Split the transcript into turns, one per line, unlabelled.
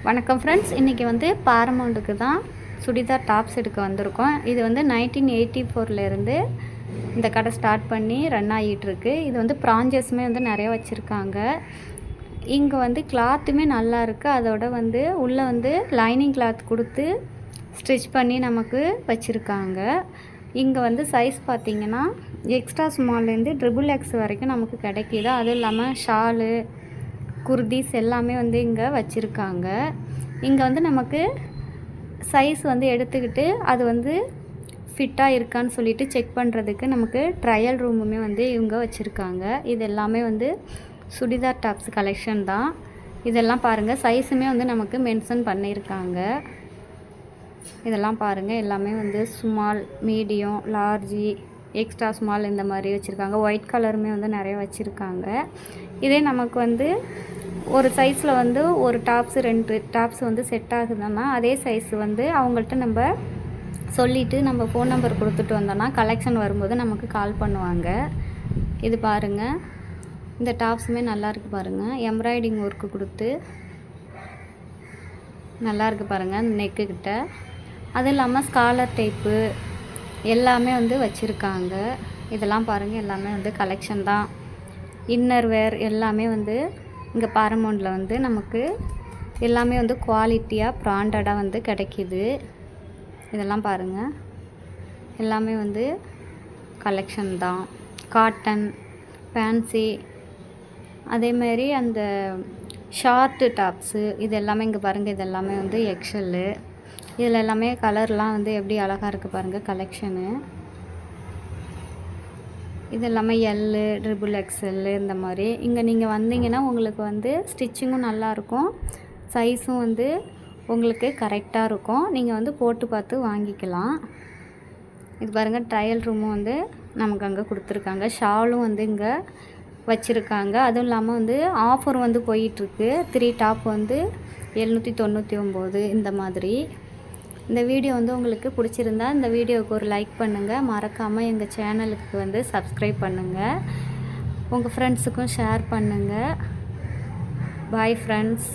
வணக்கம் ஃப்ரெண்ட்ஸ், இன்றைக்கி வந்து பாரமௌண்டுக்கு தான் சுடிதார் டாப்ஸ் எடுக்க வந்திருக்கோம். இது வந்து 1984லேருந்து இந்த கடை ஸ்டார்ட் பண்ணி ரன் ஆகிட்டுருக்கு. இது வந்து ப்ராஞ்சஸுமே வந்து நிறைய வச்சுருக்காங்க. இங்கே வந்து கிளாத்துமே நல்லா இருக்குது. அதோட வந்து உள்ளே வந்து லைனிங் கிளாத் கொடுத்து ஸ்டிச் பண்ணி நமக்கு வச்சுருக்காங்க. இங்கே வந்து சைஸ் பார்த்திங்கன்னா எக்ஸ்ட்ரா ஸ்மால்லேருந்து XXX வரைக்கும் நமக்கு கிடைக்கிது. அதுவும் இல்லாமல் ஷாலு, குர்தீஸ் எல்லாமே வந்து இங்கே வச்சுருக்காங்க. இங்கே வந்து நமக்கு சைஸ் வந்து எடுத்துக்கிட்டு அது வந்து ஃபிட்டாக இருக்கான்னு சொல்லிட்டு செக் பண்ணுறதுக்கு நமக்கு ட்ரையல் ரூமுமே வந்து இவங்க வச்சுருக்காங்க. இது எல்லாமே வந்து சுடிதார் டாப்ஸ் கலெக்ஷன் தான். இதெல்லாம் பாருங்கள், சைஸுமே வந்து நமக்கு மென்ஷன் பண்ணியிருக்காங்க. இதெல்லாம் பாருங்கள், எல்லாமே வந்து ஸ்மால், மீடியம், லார்ஜி, எக்ஸ்ட்ரா ஸ்மால் இந்த மாதிரி வச்சுருக்காங்க. ஒயிட் கலருமே வந்து நிறைய வச்சுருக்காங்க. இதே நமக்கு வந்து ஒரு சைஸில் வந்து ஒரு டாப்ஸு 2 டாப்ஸ் வந்து செட் ஆகுதுன்னா அதே சைஸ் வந்து அவங்கள்ட்ட நம்ம சொல்லிவிட்டு நம்ம ஃபோன் நம்பர் கொடுத்துட்டு வந்தோன்னா கலெக்ஷன் வரும்போது நமக்கு கால் பண்ணுவாங்க. இது பாருங்கள், இந்த டாப்ஸுமே நல்லாயிருக்கு பாருங்கள். எம்ப்ராய்டிங் ஒர்க்கு கொடுத்து நல்லாயிருக்கு பாருங்கள் நெக்குக்கிட்ட. அதுவும் இல்லாமல் ஸ்காலர் டைப்பு எல்லாமே வந்து வச்சுருக்காங்க. இதெல்லாம் பாருங்கள், எல்லாமே வந்து கலெக்ஷன் தான். இன்னர் வேர் எல்லாமே வந்து இங்கே பாரமௌண்டில் வந்து நமக்கு எல்லாமே வந்து குவாலிட்டியாக ப்ராண்டடாக வந்து கிடைக்கிது. இதெல்லாம் பாருங்கள், எல்லாமே வந்து கலெக்ஷன் தான். காட்டன், ஃபேன்சி, அதேமாரி அந்த ஷார்ட்டு டாப்ஸு இது எல்லாமே இங்கே பாருங்கள். இது எல்லாமே வந்து எக்ஸல்லு. இதில் எல்லாமே கலர்லாம் வந்து எப்படி அழகாக இருக்குது பாருங்கள் கலெக்ஷனு. இது எல்லாமே எல்லு, XXXL இந்த மாதிரி. இங்கே நீங்கள் வந்தீங்கன்னா உங்களுக்கு வந்து ஸ்டிச்சிங்கும் நல்லாயிருக்கும், சைஸும் வந்து உங்களுக்கு கரெக்டாக இருக்கும். நீங்கள் வந்து போட்டு பார்த்து வாங்கிக்கலாம். இது பாருங்கள், ட்ரையல் ரூமும் வந்து நமக்கு அங்கே கொடுத்துருக்காங்க. ஷாலும் வந்து இங்கே வச்சுருக்காங்க. அதுவும் இல்லாமல் வந்து ஆஃபர் வந்து போயிட்டுருக்கு. 3 டாப் வந்து 799 இந்த மாதிரி. இந்த வீடியோ வந்து உங்களுக்கு பிடிச்சிருந்தா இந்த வீடியோவுக்கு ஒரு லைக் பண்ணுங்கள். மறக்காமல் எங்கள் சேனலுக்கு வந்து சப்ஸ்கிரைப் பண்ணுங்கள். உங்கள் ஃப்ரெண்ட்ஸுக்கும் ஷேர் பண்ணுங்கள். Bye friends.